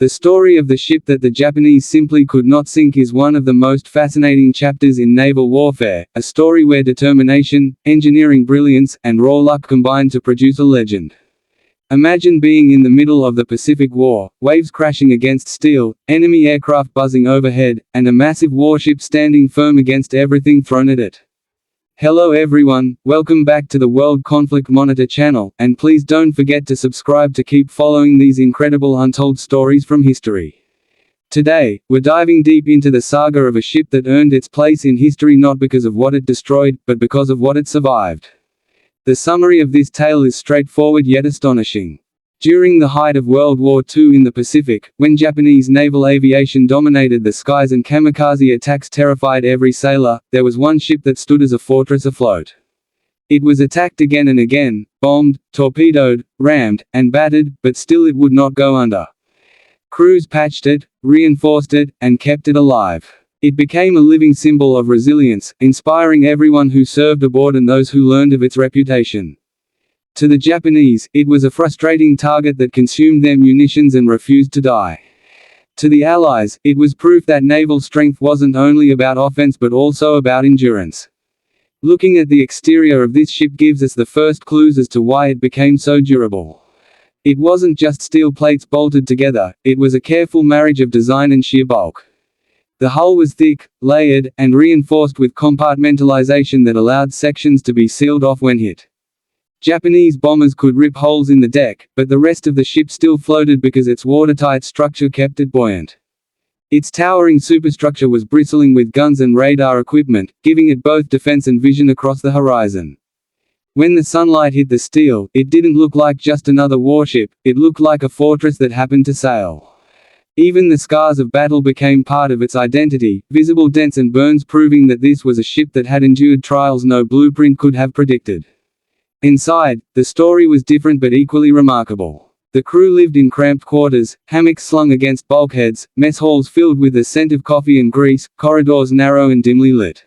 The story of the ship that the Japanese simply could not sink is one of the most fascinating chapters in naval warfare, a story where determination, engineering brilliance, and raw luck combined to produce a legend. Imagine being in the middle of the Pacific War, waves crashing against steel, enemy aircraft buzzing overhead, and a massive warship standing firm against everything thrown at it. Hello everyone, welcome back to the World Conflict Monitor channel, and please don't forget to subscribe to keep following these incredible untold stories from history. Today, we're diving deep into the saga of a ship that earned its place in history not because of what it destroyed, but because of what it survived. The summary of this tale is straightforward yet astonishing. During the height of World War II in the Pacific, when Japanese naval aviation dominated the skies and kamikaze attacks terrified every sailor, there was one ship that stood as a fortress afloat. It was attacked again and again, bombed, torpedoed, rammed, and battered, but still it would not go under. Crews patched it, reinforced it, and kept it alive. It became a living symbol of resilience, inspiring everyone who served aboard and those who learned of its reputation. To the Japanese, it was a frustrating target that consumed their munitions and refused to die. To the Allies, it was proof that naval strength wasn't only about offense but also about endurance. Looking at the exterior of this ship gives us the first clues as to why it became so durable. It wasn't just steel plates bolted together, it was a careful marriage of design and sheer bulk. The hull was thick, layered, and reinforced with compartmentalization that allowed sections to be sealed off when hit. Japanese bombers could rip holes in the deck, but the rest of the ship still floated because its watertight structure kept it buoyant. Its towering superstructure was bristling with guns and radar equipment, giving it both defense and vision across the horizon. When the sunlight hit the steel, it didn't look like just another warship, it looked like a fortress that happened to sail. Even the scars of battle became part of its identity, visible dents and burns proving that this was a ship that had endured trials no blueprint could have predicted. Inside, the story was different but equally remarkable. The crew lived in cramped quarters, hammocks slung against bulkheads, mess halls filled with the scent of coffee and grease, corridors narrow and dimly lit.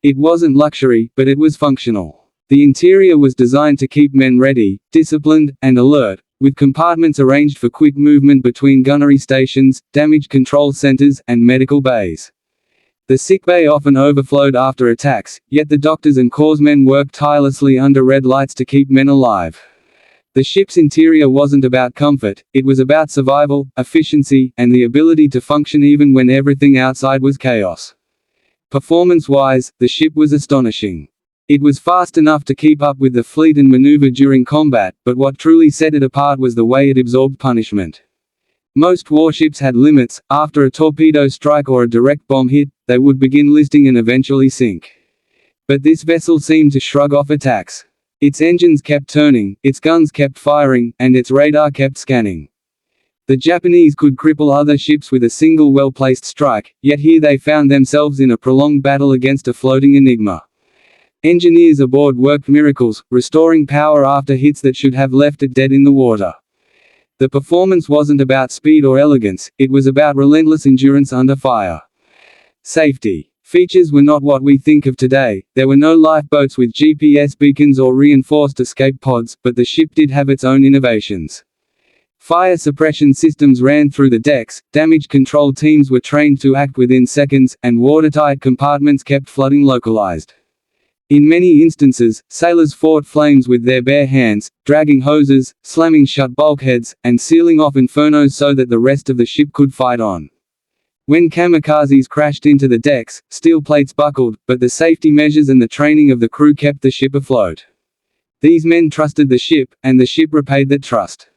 It wasn't luxury, but it was functional. The interior was designed to keep men ready, disciplined, and alert, with compartments arranged for quick movement between gunnery stations, damage control centers, and medical bays. The sickbay often overflowed after attacks, yet the doctors and corpsmen worked tirelessly under red lights to keep men alive. The ship's interior wasn't about comfort, it was about survival, efficiency, and the ability to function even when everything outside was chaos. Performance-wise, the ship was astonishing. It was fast enough to keep up with the fleet and maneuver during combat, but what truly set it apart was the way it absorbed punishment. Most warships had limits. After a torpedo strike or a direct bomb hit, they would begin listing and eventually sink. But this vessel seemed to shrug off attacks. Its engines kept turning, its guns kept firing, and its radar kept scanning. The Japanese could cripple other ships with a single well-placed strike, yet here they found themselves in a prolonged battle against a floating enigma. Engineers aboard worked miracles, restoring power after hits that should have left it dead in the water. The performance wasn't about speed or elegance, it was about relentless endurance under fire. Safety features were not what we think of today. There were no lifeboats with GPS beacons or reinforced escape pods, but the ship did have its own innovations. Fire suppression systems ran through the decks, damage control teams were trained to act within seconds, and watertight compartments kept flooding localized. In many instances, sailors fought flames with their bare hands, dragging hoses, slamming shut bulkheads, and sealing off infernos so that the rest of the ship could fight on. When kamikazes crashed into the decks, steel plates buckled, but the safety measures and the training of the crew kept the ship afloat. These men trusted the ship, and the ship repaid that trust.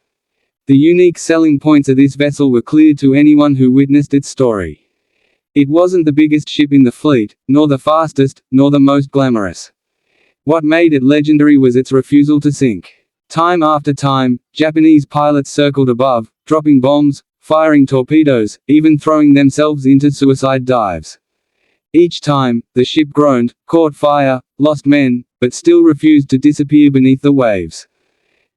The unique selling points of this vessel were clear to anyone who witnessed its story. It wasn't the biggest ship in the fleet, nor the fastest, nor the most glamorous. What made it legendary was its refusal to sink. Time after time, Japanese pilots circled above, dropping bombs, firing torpedoes, even throwing themselves into suicide dives. Each time, the ship groaned, caught fire, lost men, but still refused to disappear beneath the waves.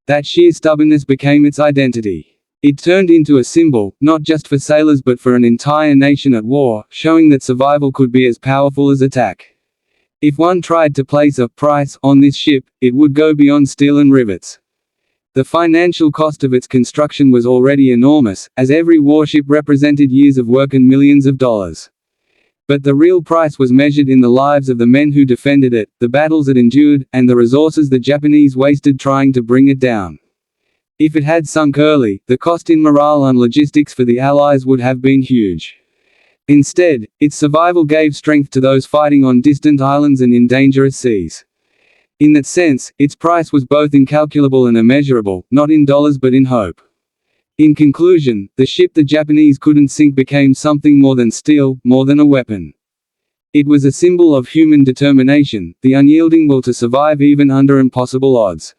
That sheer stubbornness became its identity. It turned into a symbol, not just for sailors but for an entire nation at war, showing that survival could be as powerful as attack. If one tried to place a price on this ship, it would go beyond steel and rivets. The financial cost of its construction was already enormous, as every warship represented years of work and millions of dollars. But the real price was measured in the lives of the men who defended it, the battles it endured, and the resources the Japanese wasted trying to bring it down. If it had sunk early, the cost in morale and logistics for the Allies would have been huge. Instead, its survival gave strength to those fighting on distant islands and in dangerous seas. In that sense, its price was both incalculable and immeasurable, not in dollars but in hope. In conclusion, the ship the Japanese couldn't sink became something more than steel, more than a weapon. It was a symbol of human determination, the unyielding will to survive even under impossible odds.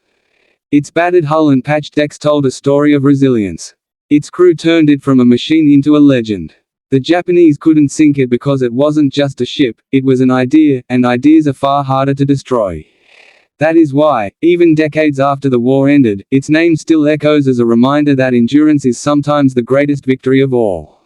Its battered hull and patched decks told a story of resilience. Its crew turned it from a machine into a legend. The Japanese couldn't sink it because it wasn't just a ship, it was an idea, and ideas are far harder to destroy. That is why, even decades after the war ended, its name still echoes as a reminder that endurance is sometimes the greatest victory of all.